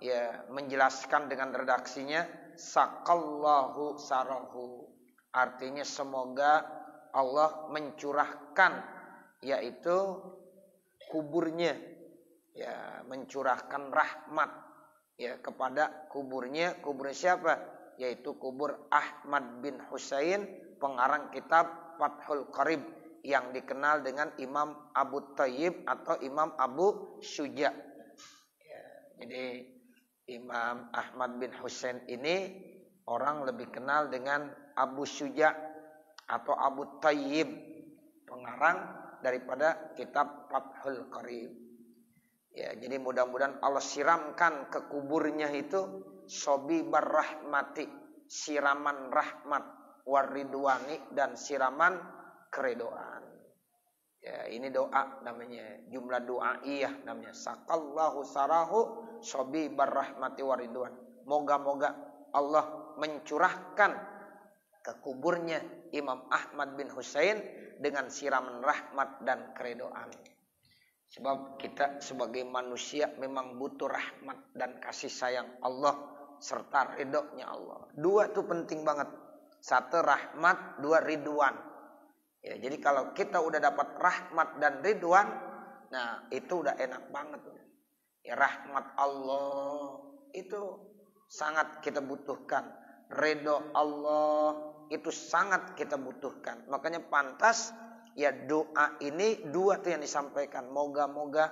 ya menjelaskan dengan redaksinya saqallahu sarahu. Artinya semoga Allah mencurahkan yaitu kuburnya, ya mencurahkan rahmat ya kepada kuburnya. Kubur siapa? Yaitu kubur Ahmad bin Husain, pengarang kitab Fathul Qarib yang dikenal dengan Imam Abu Thayyib atau Imam Abu Syuja. Ya, jadi Imam Ahmad bin Husain ini orang lebih kenal dengan Abu Syuja atau Abu Thayyib, pengarang daripada kitab Fathul Qarib. Ya, jadi mudah-mudahan Allah siramkan ke kuburnya itu sobibar rahmati, siraman rahmat, waridwani, dan siraman keredoan. Ya, ini doa namanya, jumlah doaiyah namanya. Saqallahu sarahu sobibar rahmati waridwan. Moga-moga Allah mencurahkan ke kuburnya Imam Ahmad bin Husain dengan siraman rahmat dan keredoan. Sebab kita sebagai manusia memang butuh rahmat dan kasih sayang Allah serta ridhonya Allah. Dua itu penting banget. Satu rahmat, dua ridwan. Ya, jadi kalau kita udah dapat rahmat dan ridwan, nah itu udah enak banget. Ya, rahmat Allah itu sangat kita butuhkan. Ridho Allah itu sangat kita butuhkan. Makanya pantas ya doa ini dua tuh yang disampaikan. Moga-moga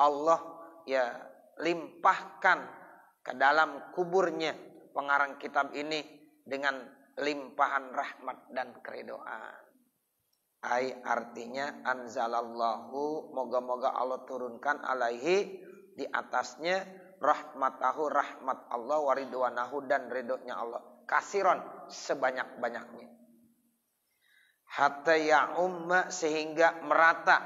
Allah ya limpahkan ke dalam kuburnya pengarang kitab ini dengan limpahan rahmat dan keridhaan. Ai artinya anzalallahu, moga-moga Allah turunkan alaihi di atasnya rahmatahu, rahmat Allah, waridwanahu, dan ridhonya Allah. Kasiron sebanyak-banyaknya. Hatta ya'umma, sehingga merata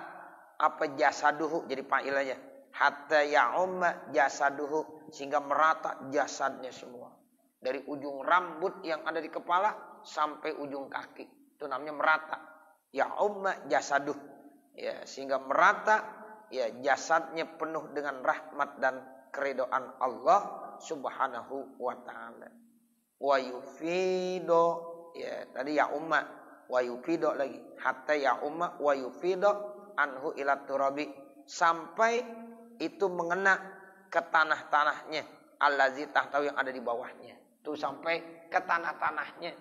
apa jasaduhu, jadi failnya. Hatta ya'umma jasaduhu, sehingga merata jasadnya semua. Dari ujung rambut yang ada di kepala sampai ujung kaki. Itu namanya merata. Ya'umma jasaduh. Ya, sehingga merata ya jasadnya penuh dengan rahmat dan keridhaan Allah Subhanahu wa taala. Wa yufido, ya tadi ya umma, wa yufido lagi. Hatta ya umma wa yufido anhu ila turabi, sampai itu mengena ke tanah-tanahnya, allazi tahtahu, yang ada di bawahnya. Itu sampai ke tanah-tanahnya.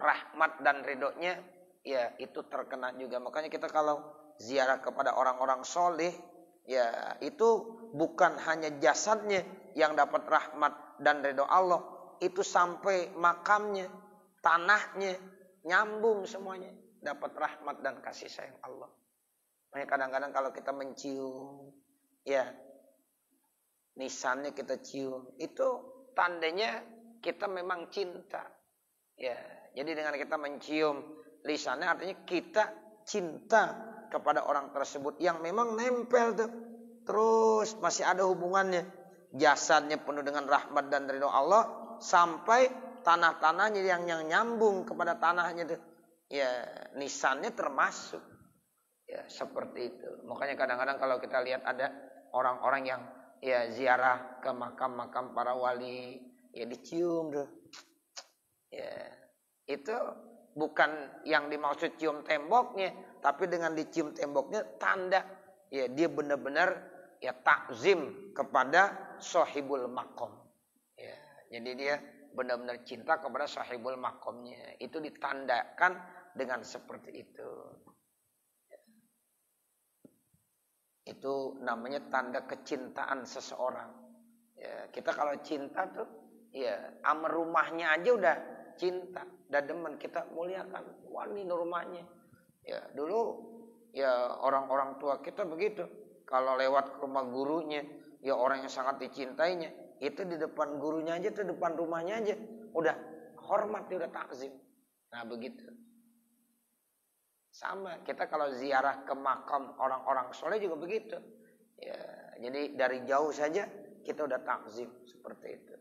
Rahmat dan ridhonya ya itu terkena juga. Makanya kita kalau ziarah kepada orang-orang soleh, ya itu bukan hanya jasadnya yang dapat rahmat dan ridho Allah, itu sampai makamnya, tanahnya, nyambung semuanya dapat rahmat dan kasih sayang Allah. Makanya kadang-kadang kalau kita mencium, ya nisannya kita cium, itu tandanya kita memang cinta. Ya, jadi dengan kita mencium lisannya artinya kita cinta kepada orang tersebut yang memang nempel tuh. Terus masih ada hubungannya. Jasadnya penuh dengan rahmat dan ridho Allah, sampai tanah-tanahnya yang nyambung kepada tanahnya tuh. Ya, nisannya termasuk. Ya, seperti itu. Makanya kadang-kadang kalau kita lihat ada orang-orang yang ya ziarah ke makam-makam para wali, ya dicium tuh. Ya, itu bukan yang dimaksud cium temboknya, tapi dengan dicium temboknya tanda ya dia benar-benar ya takzim kepada sahibul maqam. Ya, jadi dia benar-benar cinta kepada sahibul maqamnya. Itu ditandakan dengan seperti itu. Ya. Itu namanya tanda kecintaan seseorang. Ya, kita kalau cinta tuh ya sama rumahnya aja udah cinta. Dan demen, kita muliakan. Wah, ini rumahnya. Ya, dulu ya orang-orang tua kita begitu. Kalau lewat ke rumah gurunya, ya orang yang sangat dicintainya, itu di depan gurunya aja, itu depan rumahnya aja, udah hormat, udah takzim. Nah begitu. Sama kita kalau ziarah ke makam orang-orang soleh juga begitu. Ya, jadi dari jauh saja kita udah takzim seperti itu.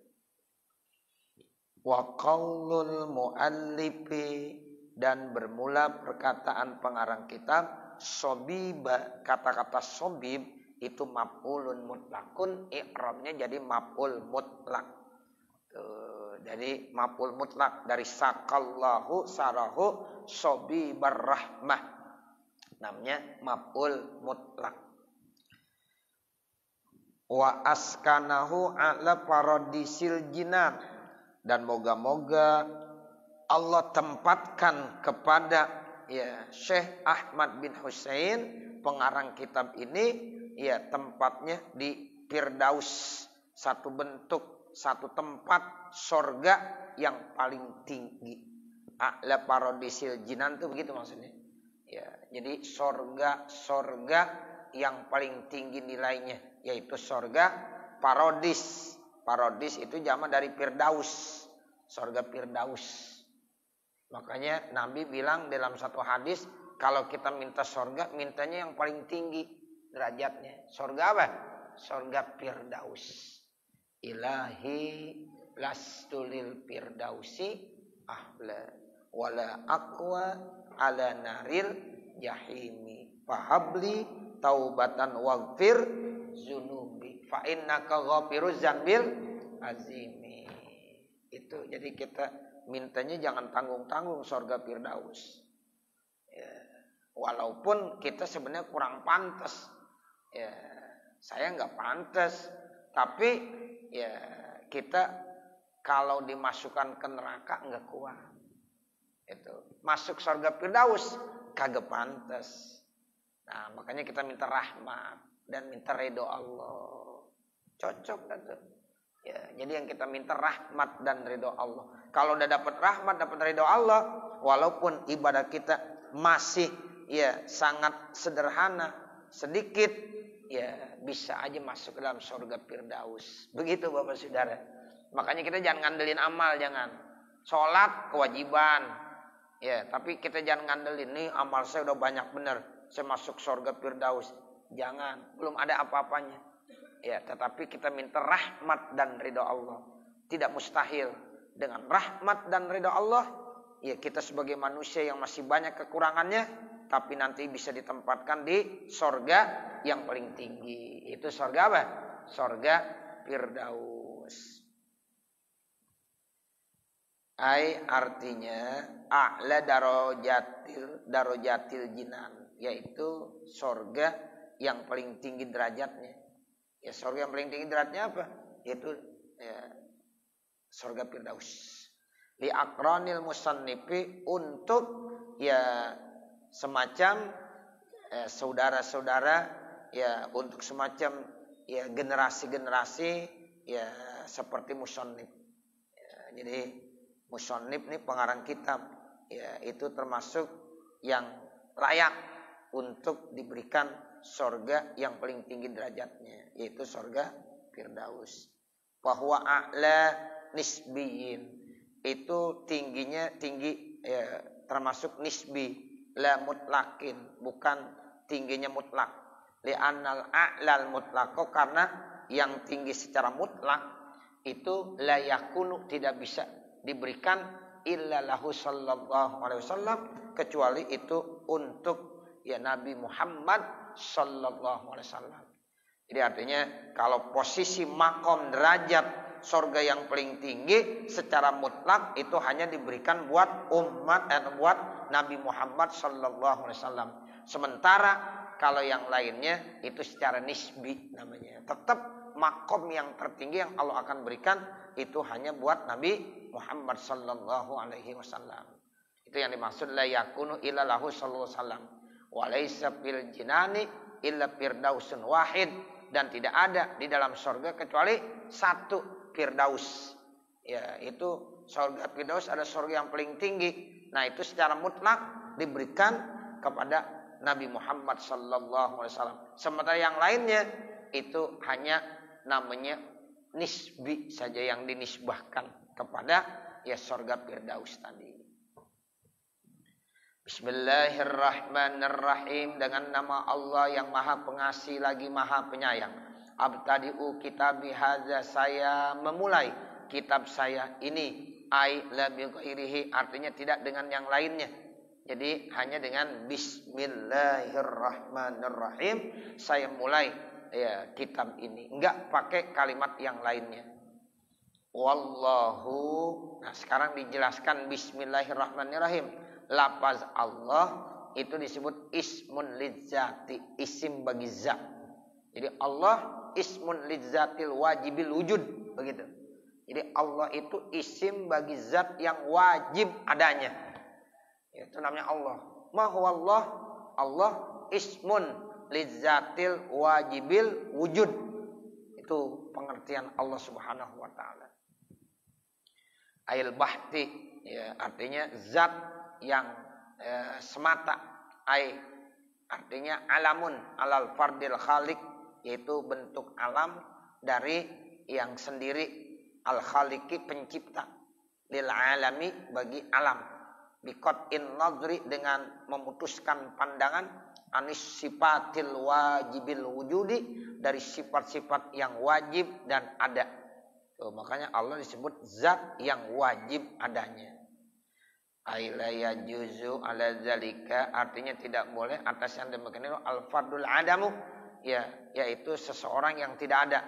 Wa qaulul muallifi, dan bermula perkataan pengarang kitab, sobiba, kata-kata sobib itu maf'ulun mutlakun, i'rabnya jadi maf'ul mutlak. Jadi maf'ul mutlak dari sakallahu sarahu sobi barrahmah, namanya maf'ul mutlak. Wa askanahu ala paradisil jinan, dan moga-moga Allah tempatkan kepada Syekh Ahmad bin Husain pengarang kitab ini tempatnya di Firdaus, satu bentuk, satu tempat sorga yang paling tinggi. A'la paradisil jinan itu begitu maksudnya. Jadi sorga yang paling tinggi nilainya, yaitu sorga paradis. Paradis itu jamak dari Firdaus, sorga Firdaus. Makanya Nabi bilang dalam satu hadis, kalau kita minta sorga, mintanya yang paling tinggi derajatnya. Sorga apa? Sorga Firdaus. Ilahi lastulil Firdausi ahla wala aqwa ala naril jahimi fahabli taubatan waghfir zunubi fa innaka ghafiruz zambil azimi. Itu jadi kita mintanya jangan tanggung-tanggung surga Firdaus. Walaupun kita sebenarnya kurang pantas. Saya nggak pantas, tapi kita kalau dimasukkan ke neraka nggak kuat. Itu masuk surga Firdaus kagak pantas. Nah, makanya kita minta rahmat dan minta ridho Allah. Cocok kan tuh. Jadi yang kita minta rahmat dan ridho Allah. Kalau udah dapat rahmat, dapat ridho Allah, walaupun ibadah kita masih sangat sederhana, sedikit, bisa aja masuk ke dalam surga Firdaus. Begitu Bapak Saudara. Makanya kita jangan ngandelin amal, jangan. Sholat kewajiban. Tapi kita jangan ngandelin nih amal saya udah banyak bener, saya masuk surga Firdaus. Jangan, belum ada apa-apanya. Tetapi kita minta rahmat dan ridho Allah. Tidak mustahil dengan rahmat dan ridho Allah. Kita sebagai manusia yang masih banyak kekurangannya, tapi nanti bisa ditempatkan di surga yang paling tinggi. Itu surga apa? Surga Firdaus. Artinya a'la darajatil jinan, yaitu surga yang paling tinggi derajatnya. Surga yang paling tinggi derajatnya apa? Yaitu surga Firdaus. Li aqranil musannifi, untuk semacam saudara-saudara, untuk semacam generasi-generasi seperti musannif. Jadi musannif ini pengarang kitab, itu termasuk yang layak untuk diberikan surga yang paling tinggi derajatnya, yaitu surga Firdaus. Bahwa a'la nisbiyin, itu tingginya tinggi termasuk nisbi, la mutlakin, bukan tingginya mutlak. Li'annal a'lal mutlaqo, karena yang tinggi secara mutlak itu la yakunu, tidak bisa diberikan illa lahu sallallahu alaihi wasallam, kecuali itu untuk Nabi Muhammad sallallahu alaihi wasallam. Jadi artinya kalau posisi makom derajat surga yang paling tinggi secara mutlak itu hanya diberikan buat umat dan buat Nabi Muhammad sallallahu alaihi wasallam. Sementara kalau yang lainnya itu secara nisbi namanya. Tetap makom yang tertinggi yang Allah akan berikan itu hanya buat Nabi Muhammad sallallahu alaihi wasallam. Itu yang dimaksud la yakunu illa lahu sallallahu alaihi wasallam. Wa laisa fil jinani illa firdausun wahid, dan tidak ada di dalam surga kecuali satu Firdaus. Itu surga Firdaus, ada surga yang paling tinggi. Nah, itu secara mutlak diberikan kepada Nabi Muhammad sallallahu alaihi wasallam. Sementara yang lainnya itu hanya namanya nisbi saja, yang dinisbahkan kepada surga Firdaus tadi. Bismillahirrahmanirrahim, dengan nama Allah yang Maha Pengasih lagi Maha Penyayang. Abtadi'u kitabi hadza, saya memulai kitab saya ini. La bi ghairihi, artinya tidak dengan yang lainnya. Jadi hanya dengan bismillahirrahmanirrahim saya mulai ya kitab ini, enggak pakai kalimat yang lainnya. Wallahu. Nah, sekarang dijelaskan bismillahirrahmanirrahim. Lafaz Allah itu disebut ismun lidzati, isim bagi zat. Jadi Allah ismun lidzatil wajibil wujud, begitu. Jadi Allah itu isim bagi zat yang wajib adanya. Itu namanya Allah. Ma huwa Allah? Allah ismun lidzatil wajibil wujud. Itu pengertian Allah Subhanahu wa taala. Ail bahti, ya, artinya zat yang semata. Artinya alamun alal fardil khaliq, yaitu bentuk alam dari yang sendiri, al khaliqi pencipta, lil alami bagi alam, biqat in nadri dengan memutuskan pandangan, anis sifatil wajibil wujudi dari sifat-sifat yang wajib dan ada. Tuh, makanya Allah disebut zat yang wajib adanya. Aila yajuzu ala zalika, artinya tidak boleh atas yang demikian itu al fardul adamu, ya, yaitu seseorang yang tidak ada.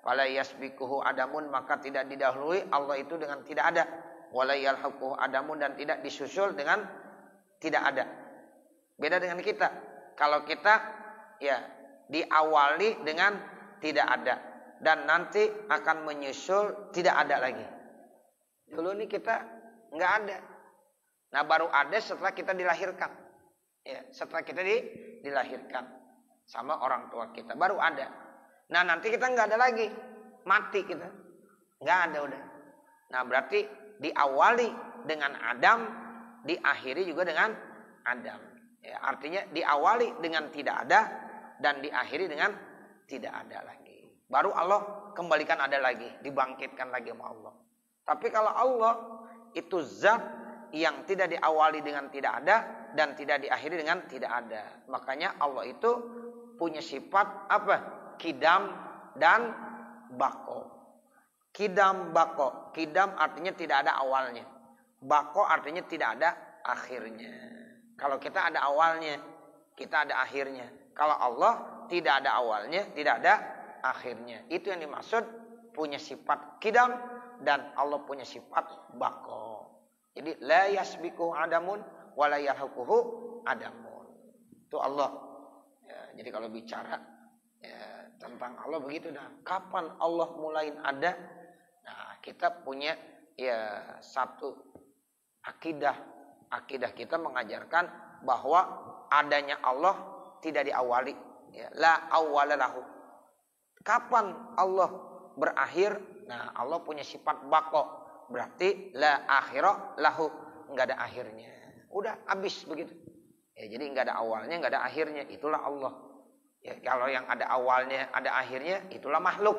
Fala yasbiquhu adamun, maka tidak didahului Allah itu dengan tidak ada. Wala yalhaquhu adamun, dan tidak disusul dengan tidak ada. Beda dengan kita. Kalau kita ya diawali dengan tidak ada dan nanti akan menyusul tidak ada lagi. Dulu ini kita nggak ada. Nah, baru ada setelah kita dilahirkan. Ya, setelah kita dilahirkan sama orang tua kita, baru ada. Nah, nanti kita nggak ada lagi, mati kita, nggak ada udah. Nah, berarti diawali dengan Adam, diakhiri juga dengan Adam. Ya, artinya diawali dengan tidak ada dan diakhiri dengan tidak ada lagi. Baru Allah kembalikan ada lagi, dibangkitkan lagi sama Allah. Tapi kalau Allah itu zat yang tidak diawali dengan tidak ada dan tidak diakhiri dengan tidak ada. Makanya Allah itu punya sifat apa? Kidam dan bako. Kidam bako. Kidam artinya tidak ada awalnya. Bako artinya tidak ada akhirnya. Kalau kita ada awalnya, kita ada akhirnya. Kalau Allah tidak ada awalnya, tidak ada akhirnya. Itu yang dimaksud punya sifat kidam dan Allah punya sifat bako. Jadi la yasbiqu adamun wa la yalhaquhu adamun. Itu Allah. Ya, jadi kalau bicara ya, tentang Allah begitu dah. Kapan Allah mulai ada? Nah, kita punya ya satu akidah. Akidah kita mengajarkan bahwa adanya Allah tidak diawali. Ya, la awwala lahu. Kapan Allah berakhir? Nah, Allah punya sifat baqo. Berarti la akhirah lahu, enggak ada akhirnya. Udah habis begitu. Ya, jadi enggak ada awalnya, enggak ada akhirnya. Itulah Allah. Ya, kalau yang ada awalnya, ada akhirnya, itulah makhluk.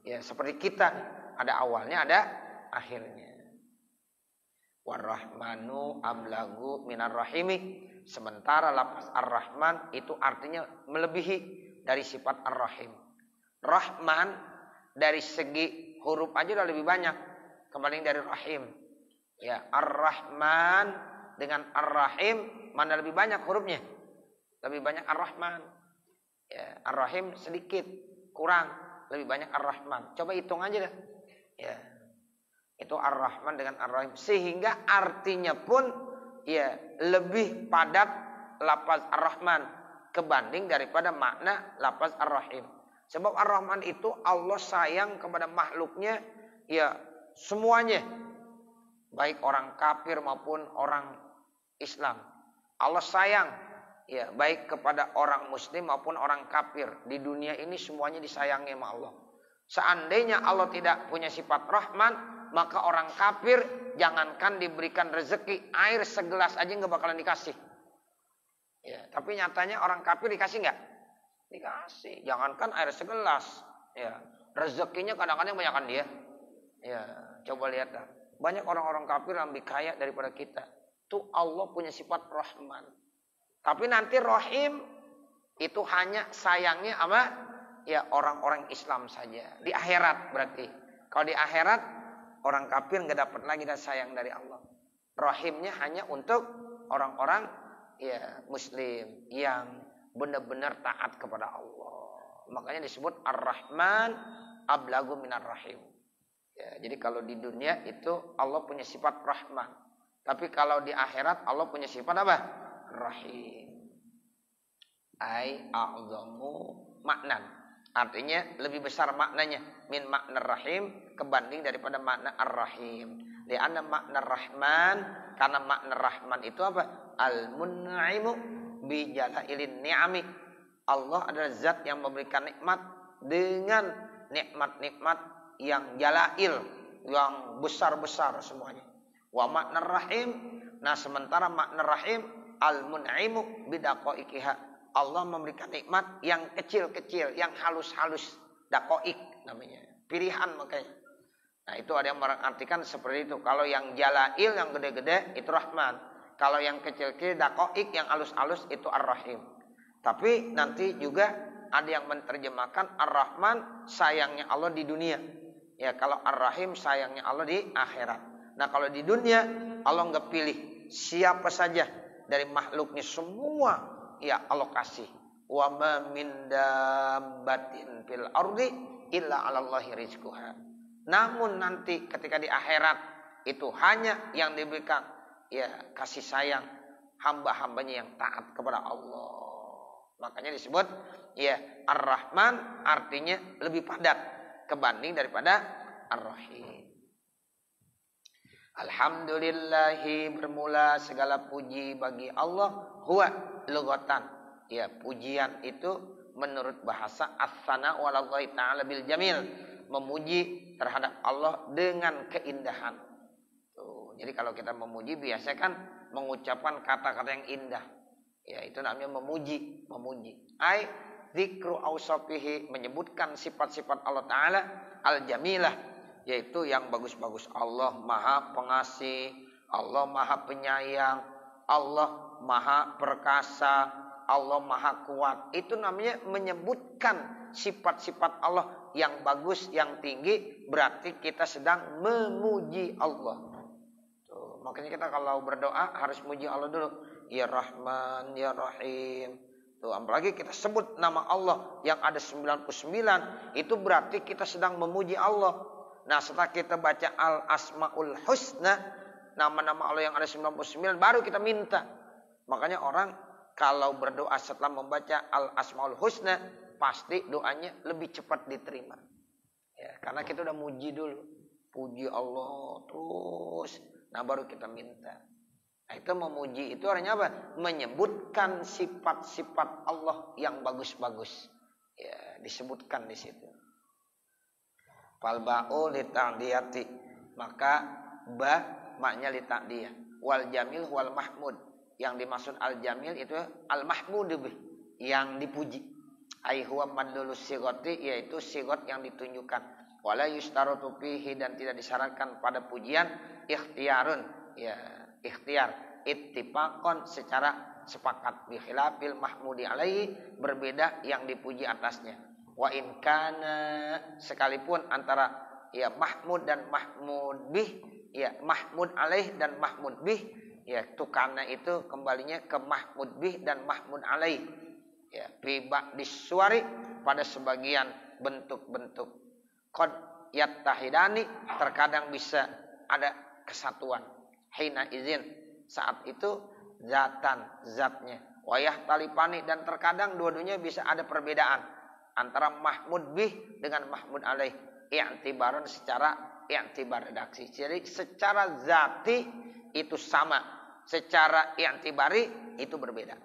Ya, seperti kita, ada awalnya, ada akhirnya. Warrahmanu ablagu minar rahimi. Sementara lafaz ar-Rahman itu artinya melebihi dari sifat ar-Rahim. Rahman dari segi huruf aja udah lebih banyak kembali dari Rahim. Ya, Ar-Rahman dengan Ar-Rahim mana lebih banyak hurufnya? Lebih banyak Ar-Rahman. Ya, Ar-Rahim sedikit, kurang, lebih banyak Ar-Rahman. Coba hitung aja dah. Ya. Itu Ar-Rahman dengan Ar-Rahim, sehingga artinya pun ya lebih padat lafaz Ar-Rahman kebanding daripada makna lafaz Ar-Rahim. Sebab Ar-Rahman itu Allah sayang kepada makhluknya ya semuanya, baik orang kafir maupun orang Islam. Allah sayang ya baik kepada orang muslim maupun orang kafir. Di dunia ini semuanya disayangi sama Allah. Seandainya Allah tidak punya sifat Rahman, maka orang kafir jangankan diberikan rezeki, air segelas aja nggak bakalan dikasih. Ya, tapi nyatanya orang kafir dikasih nggak? Dikasih. Jangankan air segelas. Ya, rezekinya kadang-kadang banyakkan dia. Ya, coba lihat dah. Banyak orang-orang kafir yang lebih kaya daripada kita. Tuh Allah punya sifat Rahman. Tapi nanti Rahim itu hanya sayangnya sama ya orang-orang Islam saja. Di akhirat berarti. Kalau di akhirat orang kafir nggak dapat lagi dan sayang dari Allah. Rahimnya hanya untuk orang-orang ya Muslim yang benar-benar taat kepada Allah. Makanya disebut Ar-Rahman ablagu minar rahim. Ya, jadi kalau di dunia itu Allah punya sifat Rahman. Tapi kalau di akhirat Allah punya sifat apa? Rahim. Ai a'zamu maknan. Artinya lebih besar maknanya min makna rahim kebanding daripada makna ar-rahim. Lianna makna rahman, karena makna rahman itu apa? Al-mun'imu bi jalailin ni'ami. Allah adalah zat yang memberikan nikmat dengan nikmat-nikmat yang jalail, yang besar-besar semuanya. Wa makna rahim, nah sementara makna rahim al-mun'imu bi daqaiqiha. Allah memberikan nikmat yang kecil-kecil, yang halus-halus, daqaiq namanya. Pilihan makanya. Nah, itu ada yang mengartikan seperti itu. Kalau yang jalail, yang gede-gede itu Rahman. Kalau yang kecil-kecil, daqaiq, yang halus-halus itu Ar-Rahim. Tapi nanti juga ada yang menerjemahkan Ar-Rahman sayangnya Allah di dunia. Ya, kalau Ar-Rahim sayangnya Allah di akhirat. Nah, kalau di dunia Allah nggak pilih siapa saja dari makhluknya semua. Ya Allah kasih. Wa ma min dabbatin fil ardi illa 'alallahi rizquha. Namun nanti ketika di akhirat itu hanya yang diberikan ya kasih sayang hamba-hambanya yang taat kepada Allah. Makanya disebut ya Ar-Rahman artinya lebih padat kebanding daripada Ar-Rahim. Alhamdulillahi, bermula segala puji bagi Allah. Huwa lughatan, ya pujian itu menurut bahasa as-sana walallahi ta'ala bil jamil, memuji terhadap Allah dengan keindahan. Tuh, jadi kalau kita memuji biasanya kan mengucapkan kata-kata yang indah. Ya itu namanya memuji. Ai dzikru ausafihi, menyebutkan sifat-sifat Allah Ta'ala al-jamilah, yaitu yang bagus-bagus. Allah Maha Pengasih, Allah Maha Penyayang, Allah Maha Perkasa, Allah Maha Kuat. Itu namanya menyebutkan sifat-sifat Allah yang bagus, yang tinggi. Berarti kita sedang memuji Allah. Tuh, makanya kita kalau berdoa harus muji Allah dulu. Ya Rahman, Ya Rahim. Tuh, apalagi kita sebut nama Allah yang ada 99. Itu berarti kita sedang memuji Allah. Nah setelah kita baca Al-Asma'ul Husna, nama-nama Allah yang ada 99, baru kita minta. Makanya orang kalau berdoa setelah membaca Al-Asma'ul Husna, pasti doanya lebih cepat diterima. Ya, karena kita udah muji dulu. Puji Allah terus. Nah baru kita minta. Nah itu memuji itu artinya apa? Menyebutkan sifat-sifat Allah yang bagus-bagus. Ya, disebutkan di situ. Fal ba'u li ta'diyati, maka ba maknya li ta'diyah. Wal jamil wal mahmud, yang dimaksud al jamil itu al mahmud, yang dipuji. Ai huwa madlulus sigoti, yaitu sigot yang ditunjukkan. Wala yustaratu fihi, dan tidak disyaratkan pada pujian ikhtiyarun, ya ikhtiar, ittifaqan secara sepakat, bi khilafil mahmudi alaihi, berbeda yang dipuji atasnya. Wa in kana, sekalipun antara ya mahmud dan mahmud bih, ya mahmud alaih dan mahmud bih, ya tukana itu kembalinya ke mahmud bih dan mahmud alaih. Ya riba disuari pada sebagian bentuk-bentuk. Qad yattahidani, terkadang bisa ada kesatuan. Hina izin, saat itu zatan, zatnya. Wayah talipani, dan terkadang dua-duanya bisa ada perbedaan antara mahmud bih dengan mahmud alaih. I'tibaran, secara i'tibar redaksi. Jadi secara zati itu sama, secara i'tibari itu berbeda.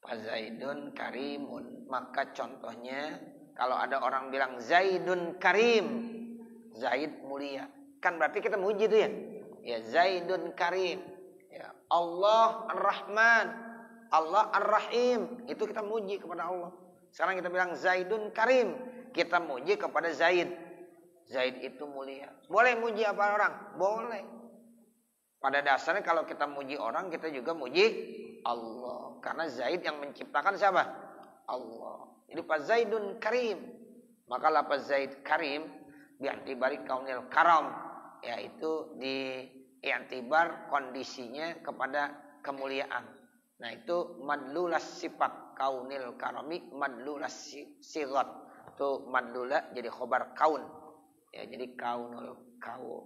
Zaidun karimun, maka contohnya kalau ada orang bilang Zaidun karim, Zaid mulia, kan berarti kita muji itu ya. Ya Zaidun karim, ya Allah Ar-Rahman, Allah Ar-Rahim, itu kita muji kepada Allah. Sekarang kita bilang Zaidun karim, kita muji kepada Zaid. Zaid itu mulia. Boleh muji apa orang? Boleh. Pada dasarnya kalau kita muji orang, kita juga muji Allah. Karena Zaid yang menciptakan siapa? Allah. Jadi Pak Zaidun karim. Maka lafaz Zaid karim bi'tibari kaunil karam, yaitu di i'tibar kondisinya kepada kemuliaan. Nah itu madlulas sifat. kaunil karami madlulas sigat. Itu madlula jadi khobar kaun. Ya, jadi kaunul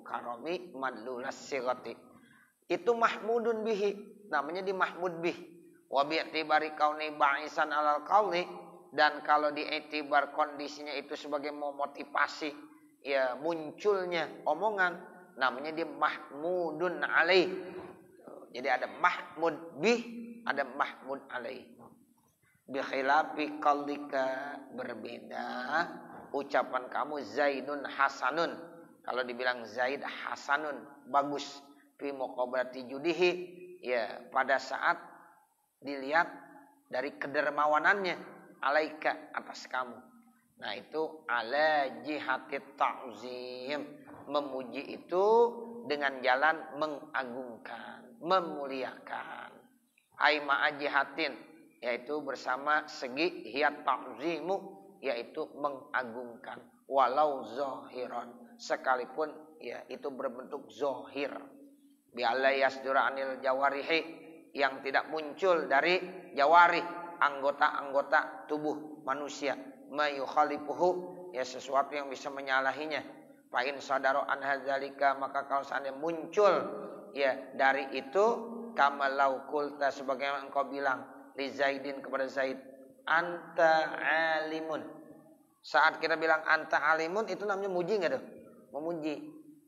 karami madlulas sigati. Itu mahmudun bihi, namanya di mahmud bih. Wa bi'tibari kauni ba'isan alal qauli, dan kalau diiktibar kondisinya itu sebagai memotivasi ya munculnya omongan, namanya dia mahmudun alaih. Jadi ada mahmud bih, ada mahmud alaih. Bi khilafi qaulika, berbeda ucapan kamu Zaidun hasanun. Kalau dibilang Zaid hasanun, bagus. Fi muqabalati judihi, ya pada saat dilihat dari kedermawanannya, alaika, atas kamu. Nah itu ala jihatit ta'zim, memuji itu dengan jalan mengagungkan, memuliakan. Ai ma'a jihatin, yaitu bersama segi hiyat ta'zimu, yaitu mengagungkan. Walau zahiran, sekalipun ya itu berbentuk zahir. Bi'alla yasdura anil jawarihi, yang tidak muncul dari jawarih, anggota-anggota tubuh manusia. Ma yukhalifuhu, ya sesuatu yang bisa menyalahinya. Fa in sadaro an hadzalika, maka kalau seandainya muncul ya dari itu, kama lau qulta, sebagaimana engkau bilang li Zaidin, kepada Zaid, anta alimun. Saat kita bilang anta alimun, itu namanya muji enggak tuh? Memuji.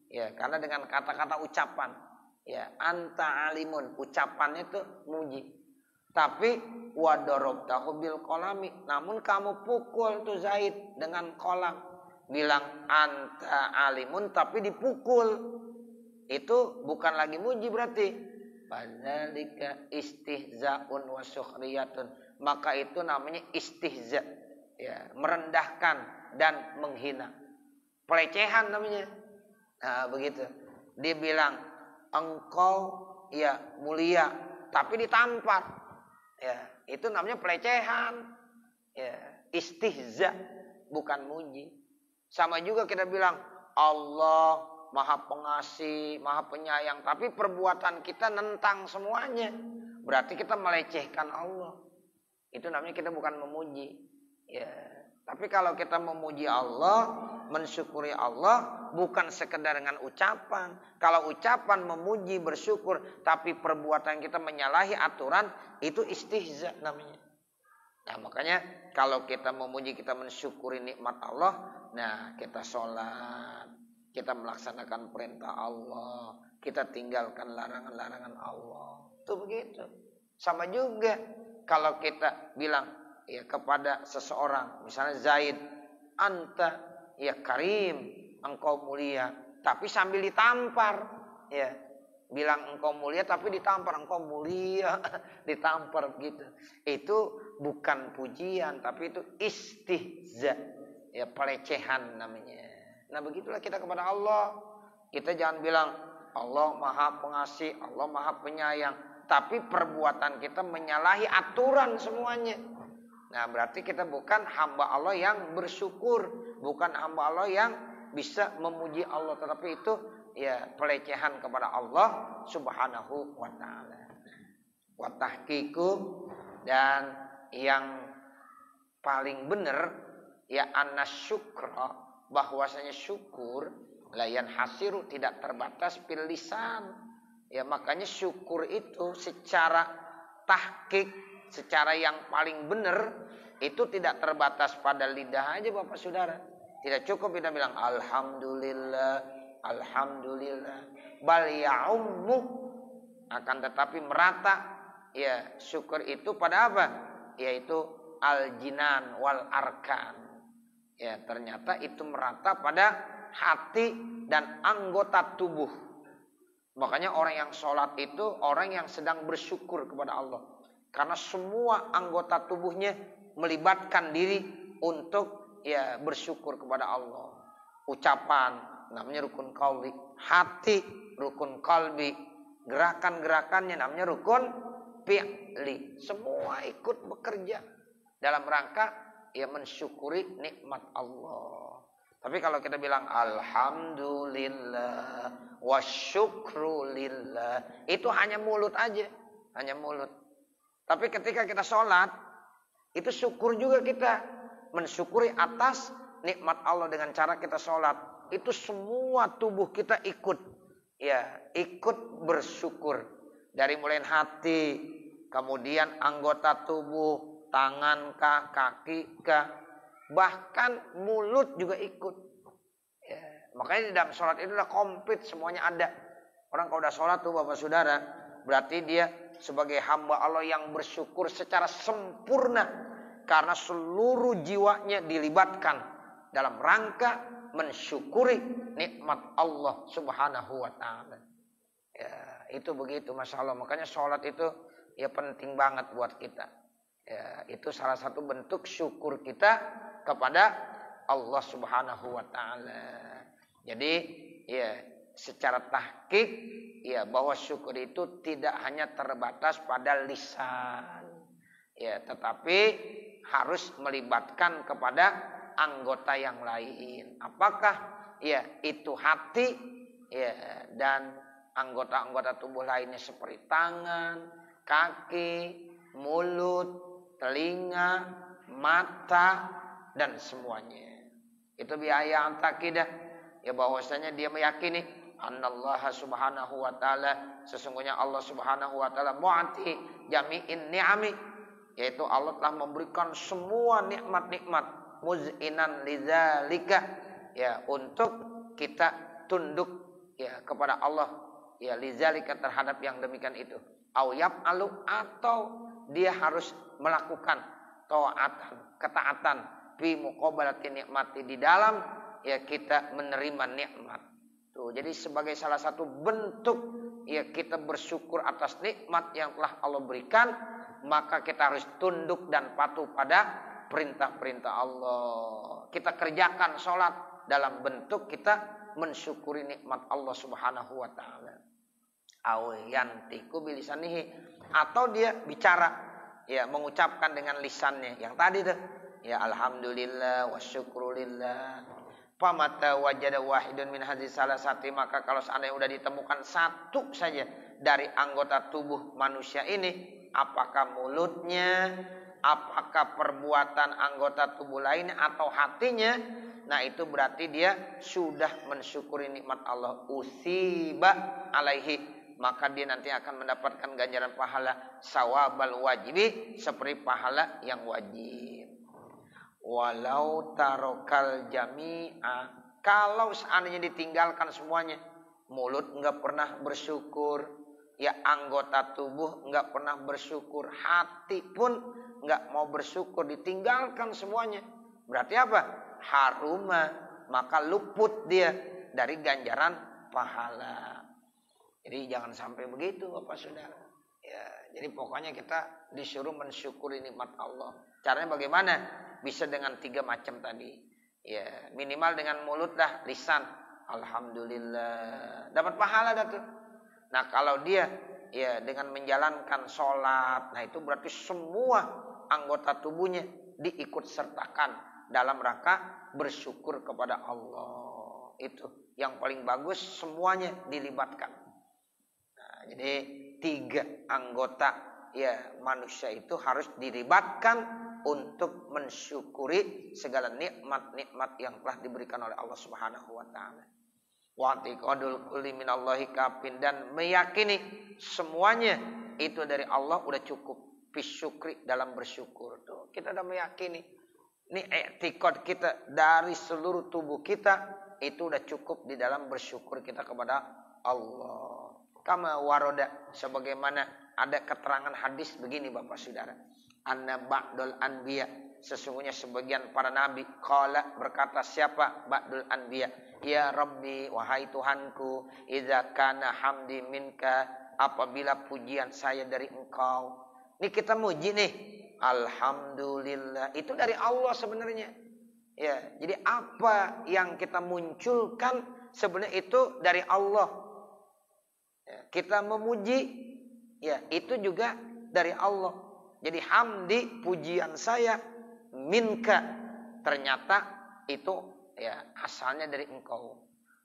Ya, karena dengan kata-kata ucapan. Ya, anta alimun, ucapannya itu muji. Tapi wadarabtahu bil qalami, namun kamu pukul tuh Zaid dengan kolam. Bilang anta alimun tapi dipukul. Itu bukan lagi muji berarti. Fadzalika istihzaun wa sukhriyatun. Maka itu namanya istihza. Ya, merendahkan dan menghina. Pelecehan namanya. Nah, begitu. Dia bilang engkau ya mulia tapi ditampar. Ya, itu namanya pelecehan. Ya, istihza, bukan muji. Sama juga kita bilang Allah Maha Pengasih, Maha Penyayang, tapi perbuatan kita nentang semuanya. Berarti kita melecehkan Allah. Itu namanya kita bukan memuji. Ya, tapi kalau kita memuji Allah, mensyukuri Allah, bukan sekedar dengan ucapan. Kalau ucapan memuji, bersyukur, tapi perbuatan kita menyalahi aturan, itu istihza namanya. Nah, makanya kalau kita memuji, kita mensyukuri nikmat Allah, nah kita sholat, kita melaksanakan perintah Allah, kita tinggalkan larangan-larangan Allah. Itu begitu. Sama juga kalau kita bilang ya kepada seseorang, misalnya Zaid, anta ya karim, engkau mulia, tapi sambil ditampar. Ya, bilang engkau mulia tapi ditampar, engkau mulia, ditampar gitu. Itu bukan pujian, tapi itu istihza, ya pelecehan namanya. Nah begitulah kita kepada Allah. Kita jangan bilang Allah Maha Pengasih, Allah Maha Penyayang, tapi perbuatan kita menyalahi aturan semuanya. Nah berarti kita bukan hamba Allah yang bersyukur, bukan hamba Allah yang bisa memuji Allah, tetapi itu ya pelecehan kepada Allah Subhanahu wa taala. Wa tahqiqu, dan yang paling benar ya anasyukra, bahwasanya syukur layan hasiru, tidak terbatas bil lisan. Ya makanya syukur itu secara tahqiq, secara yang paling benar itu tidak terbatas pada lidah aja Bapak Saudara. Tidak cukup kita bilang alhamdulillah, alhamdulillah. Bal ya'ummu, akan tetapi merata ya syukur itu pada apa? Yaitu al-jinan wal arkan. Ya ternyata itu merata pada hati dan anggota tubuh. Makanya orang yang sholat itu orang yang sedang bersyukur kepada Allah. Karena semua anggota tubuhnya melibatkan diri untuk ya bersyukur kepada Allah. Ucapan namanya rukun qauli, hati rukun qalbi, gerakan-gerakannya namanya rukun fi'li. Semua ikut bekerja dalam rangka ya mensyukuri nikmat Allah. Tapi kalau kita bilang alhamdulillah wa syukrulillah, itu hanya mulut aja, hanya mulut. Tapi ketika kita sholat, Itu syukur juga kita. Mensyukuri atas nikmat Allah dengan cara kita sholat. Itu semua tubuh kita ikut. Ya, ikut bersyukur. Dari mulai hati, kemudian anggota tubuh, tangan kah, kaki kah, bahkan mulut juga ikut. Ya, makanya di dalam sholat itu udah komplit, semuanya ada. Orang kalau udah sholat tuh Bapak Saudara, berarti dia sebagai hamba Allah yang bersyukur secara sempurna. Karena seluruh jiwanya dilibatkan dalam rangka mensyukuri nikmat Allah subhanahu wa ta'ala. Ya, itu begitu Masya Allah. Makanya sholat itu ya penting banget buat kita. Ya, itu salah satu bentuk syukur kita kepada Allah subhanahu wa ta'ala. Jadi ya secara tahqiq ya bahwa syukur itu tidak hanya terbatas pada lisan. Ya, tetapi harus melibatkan kepada anggota yang lain. Apakah ya itu hati ya dan anggota-anggota tubuh lainnya seperti tangan, kaki, mulut, telinga, mata dan semuanya. Itu biaya antakidah ya bahwasanya dia meyakini annallaha subhanahu wa ta'ala, sesungguhnya Allah subhanahu wa ta'ala mu'ati jami'in ni'ami, yaitu Allah telah memberikan semua nikmat-nikmat muz'inan lidzalika ya untuk kita tunduk ya kepada Allah ya lidzalika terhadap yang demikian itu. Au yaf'alu, atau dia harus melakukan ketaatan fi muqabalati nikmati, di dalam ya kita menerima nikmat. Tuh, jadi sebagai salah satu bentuk ya kita bersyukur atas nikmat yang telah Allah berikan, maka kita harus tunduk dan patuh pada perintah-perintah Allah. Kita kerjakan sholat dalam bentuk kita mensyukuri nikmat Allah subhanahu wa ta'ala. Aw yantiku bilisanihi, atau dia bicara ya mengucapkan dengan lisannya yang tadi tuh ya alhamdulillah wa syukrulillah. Famata wajada wahidun min hadhihi salasati, maka kalau seandainya sudah ditemukan satu saja dari anggota tubuh manusia ini, apakah mulutnya, apakah perbuatan anggota tubuh lainnya atau hatinya, nah itu berarti dia sudah mensyukuri nikmat Allah. Usiba alaihi, maka dia nanti akan mendapatkan ganjaran pahala sawabal wajibi, seperti pahala yang wajib. Walau tarokal jami'a, kalau seandainya ditinggalkan semuanya, mulut enggak pernah bersyukur, ya anggota tubuh enggak pernah bersyukur, hati pun enggak mau bersyukur, ditinggalkan semuanya, berarti apa? Haruma, maka luput dia dari ganjaran pahala. Jadi jangan sampai begitu Bapak Saudara. Ya, jadi pokoknya kita disuruh mensyukuri nikmat Allah. Caranya bagaimana? Bisa dengan 3 macam tadi. Ya, minimal dengan mulut dah, lisan. Alhamdulillah. Dapat pahala dah tuh. Nah, kalau dia ya dengan menjalankan sholat, nah itu berarti semua anggota tubuhnya diikut sertakan dalam rangka bersyukur kepada Allah. Itu yang paling bagus, semuanya dilibatkan. Nah, jadi 3 anggota ya manusia itu harus dilibatkan untuk mensyukuri segala nikmat-nikmat yang telah diberikan oleh Allah Subhanahu wa taala. Wa tiqadul kulli minallahi kafin, dan meyakini semuanya itu dari Allah udah cukup. Fisyukri, dalam bersyukur. Tuh, kita udah meyakini ini i'tiqad kita dari seluruh tubuh kita itu udah cukup di dalam bersyukur kita kepada Allah. Kama waroda, sebagaimana ada keterangan hadis begini Bapak Saudara. Anna ba'dul anbiya, sesungguhnya sebagian para nabi, qala, berkata siapa? Ba'dul anbiya, ya Rabbi, wahai Tuhanku, idza kana hamdi minka, apabila pujian saya dari Engkau. Ini kita muji nih, alhamdulillah, itu dari Allah sebenarnya. Ya, jadi apa yang kita munculkan sebenarnya itu dari Allah. Ya, kita memuji, ya itu juga dari Allah. Jadi hamdi, pujian saya, minka, ternyata itu ya asalnya dari Engkau.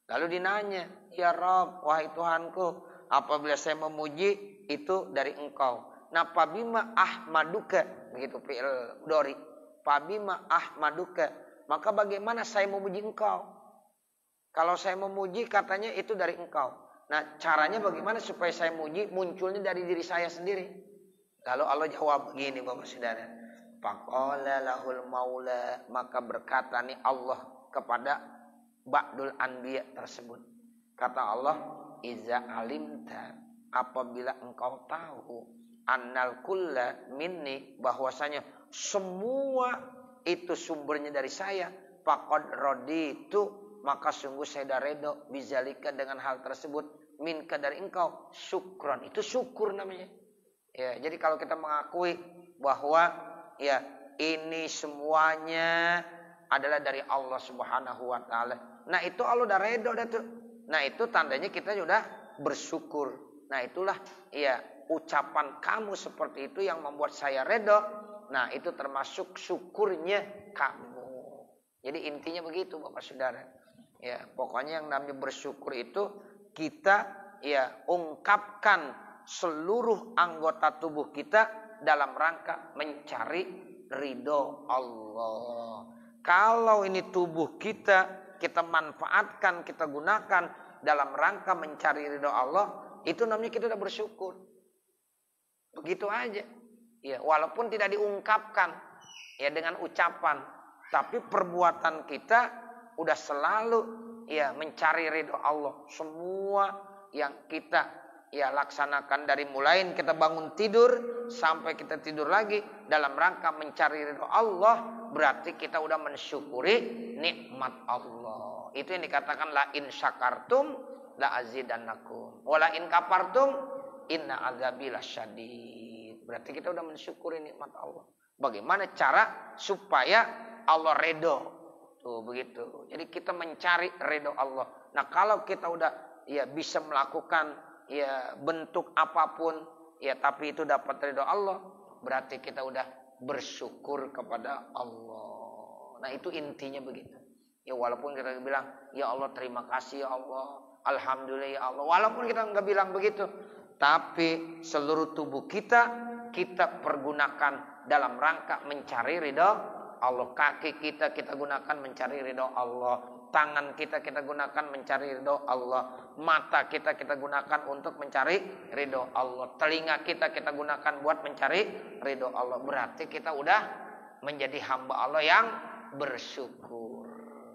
Lalu dinanya, ya Rabb, wahai Tuhanku, apabila saya memuji itu dari Engkau. Nah, pabima ahmaduka, begitu fi'il mudhari. Pabima ahmaduka, maka bagaimana saya memuji engkau? Kalau saya memuji katanya itu dari engkau. Nah, caranya bagaimana supaya saya muji? Munculnya dari diri saya sendiri. Lalu Allah jawab begini, Bapak Saudara. Faqala lahul maula, maka berkata nih Allah kepada ba'dul anbiya tersebut. Kata Allah, iza alimta, apabila engkau tahu, annal kulla minni, bahwasanya semua itu sumbernya dari saya, faqad raditu, maka sungguh saya dah redha bizalika dengan hal tersebut, minka dari engkau, syukron, itu syukur namanya. Ya, jadi kalau kita mengakui bahwa ya ini semuanya adalah dari Allah Subhanahu wa taala. Nah, itu Allah udah redha dah tuh. Nah, itu tandanya kita sudah bersyukur. Nah, itulah ya ucapan kamu seperti itu yang membuat saya redha. Nah, itu termasuk syukurnya kamu. Jadi intinya begitu, Bapak Saudara. Ya, pokoknya yang namanya bersyukur itu kita ya ungkapkan seluruh anggota tubuh kita dalam rangka mencari ridho Allah. Kalau ini tubuh kita manfaatkan, kita gunakan dalam rangka mencari ridho Allah, itu namanya kita sudah bersyukur. Begitu aja. Ya, walaupun tidak diungkapkan ya dengan ucapan, tapi perbuatan kita udah selalu ya mencari ridho Allah. Semua yang kita ya laksanakan dari mulai kita bangun tidur sampai kita tidur lagi dalam rangka mencari ridho Allah, berarti kita udah mensyukuri nikmat Allah. Itu yang dikatakan la in syakartum la azidannakum wa la in kafartum inna azabi lasyadid. Berarti kita udah mensyukuri nikmat Allah. Bagaimana cara supaya Allah ridho? Tuh begitu. Jadi kita mencari ridho Allah. Nah, kalau kita udah ya bisa melakukan ya bentuk apapun ya tapi itu dapat ridho Allah, berarti kita udah bersyukur kepada Allah. Nah, itu intinya begitu. Ya walaupun kita bilang ya Allah terima kasih ya Allah, alhamdulillah ya Allah, walaupun kita nggak bilang begitu, tapi seluruh tubuh kita pergunakan dalam rangka mencari ridho Allah. Kaki kita gunakan mencari ridho Allah. Tangan kita gunakan mencari ridho Allah. Mata kita gunakan untuk mencari ridho Allah. Telinga kita gunakan buat mencari ridho Allah. Berarti kita udah menjadi hamba Allah yang bersyukur.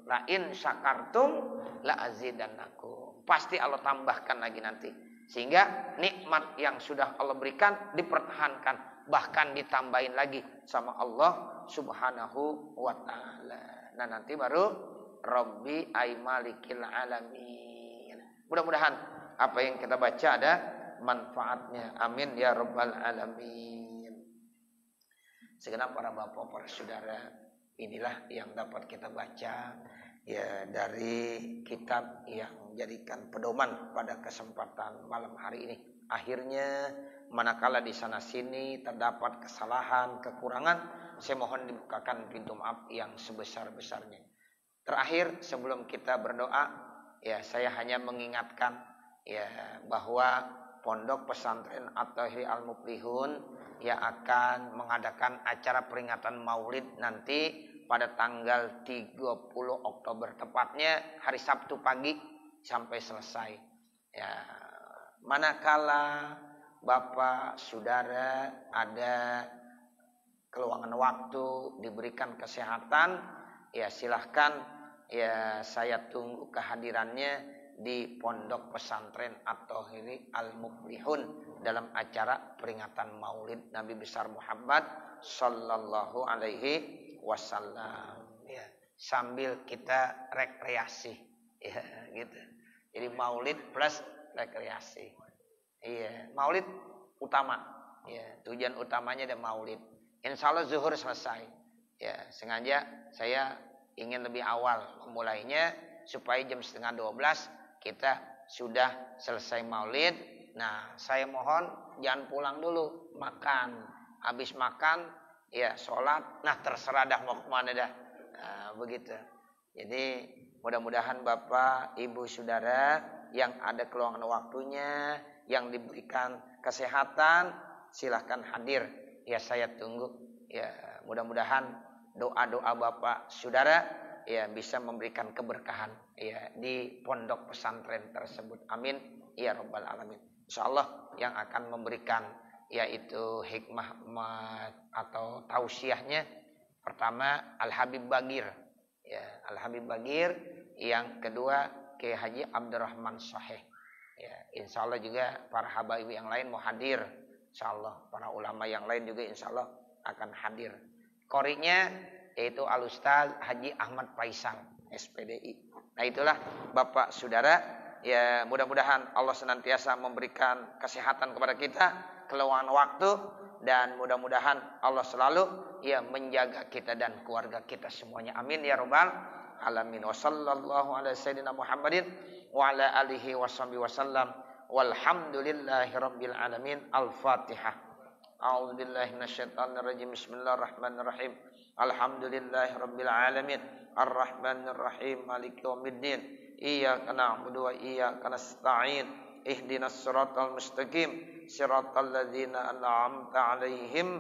La in syakartum la azidannakum. Pasti Allah tambahkan lagi nanti. Sehingga nikmat yang sudah Allah berikan dipertahankan, bahkan ditambahin lagi sama Allah Subhanahu wa taala. Nah, nanti baru Rabbi ay malikil alamin. Mudah-mudahan apa yang kita baca ada manfaatnya. Amin ya rabbal alamin. Segenap para bapak, para saudara, inilah yang dapat kita baca ya dari kitab yang menjadikan pedoman pada kesempatan malam hari ini. Akhirnya manakala di sana sini terdapat kesalahan, kekurangan, saya mohon dibukakan pintu maaf yang sebesar-besarnya. Terakhir sebelum kita berdoa, ya saya hanya mengingatkan ya bahwa Pondok Pesantren At-Tauhid Al-Muflihun ya akan mengadakan acara peringatan Maulid nanti pada tanggal 30 Oktober, tepatnya hari Sabtu pagi sampai selesai. Ya, manakala Bapak, Saudara ada keluangan waktu, diberikan kesehatan, ya silahkan ya saya tunggu kehadirannya di Pondok Pesantren At-Tauhid Al-Muflihun dalam acara peringatan Maulid Nabi besar Muhammad sallallahu alaihi wasallam. Ya, sambil kita rekreasi, ya gitu. Jadi Maulid plus rekreasi. Iya, Maulid utama. Ya, tujuan utamanya ada Maulid. Insya Allah zuhur selesai. Ya, sengaja saya ingin lebih awal memulainya supaya jam 11:30 kita sudah selesai Maulid. Nah, saya mohon jangan pulang dulu, makan. Habis makan, ya sholat. Nah, terserah dah mau kemana dah. Nah, begitu. Jadi mudah-mudahan Bapak, Ibu, Saudara yang ada keluangan waktunya, yang diberikan kesehatan, silahkan hadir. Ya saya tunggu. Ya mudah-mudahan doa-doa Bapak Saudara ya bisa memberikan keberkahan ya di pondok pesantren tersebut. Amin ya rabbal alamin. Insyaallah yang akan memberikan yaitu hikmah atau tausiahnya pertama Al Habib Bagir ya, Al Habib Bagir, yang kedua Kiai Haji Abdurrahman Shaheh ya. Insyaallah juga para habaib yang lain mau hadir, insyaallah para ulama yang lain juga insyaallah akan hadir. Qorinya yaitu Al Ustaz Haji Ahmad Faisal SPDI. Nah itulah Bapak Saudara, ya mudah-mudahan Allah senantiasa memberikan kesehatan kepada kita, keluangan waktu, dan mudah-mudahan Allah selalu ya menjaga kita dan keluarga kita semuanya. Amin ya rabbal alamin. Wassallallahu ala sayyidina Muhammadin wa ala alihi washabihi wasallam. Walhamdulillahi rabbil alamin. Al-Fatihah. A'udzubillahi minasyaitonir rajim. Bismillahirrahmanirrahim. Alhamdulillahi rabbil alamin. Arrahmanir rahim. Maliki yaumiddin. Iyyaka na'budu wa iyyaka nasta'in. Ihdinas siratal mustaqim. Siratal ladzina an'amta 'alaihim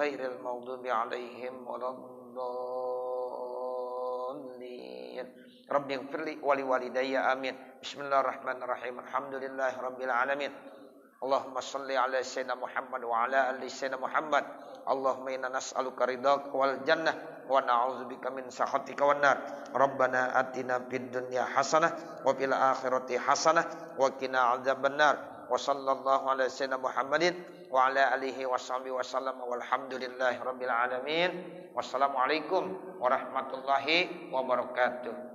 ghairil maghdubi 'alaihim waladdallin. Rabbighfirli wa liwalidayya amin. Bismillahirrahmanirrahim. Alhamdulillahi rabbil alamin. Allahumma salli ala sayyidina Muhammad wa ala ali sayyidina Muhammad. Allahumma inna nas'aluka ridhaka wal jannah wa na'udzubika min sakhatika wan nar. Rabbana atina fid dunya hasanah wa fil akhirati hasanah wa qina adzabannar. Wa sallallahu ala sayyidina Muhammadin wa ala alihi washabihi wasallam. Walhamdulillahi rabbil alamin. Wassalamualaikum warahmatullahi wabarakatuh.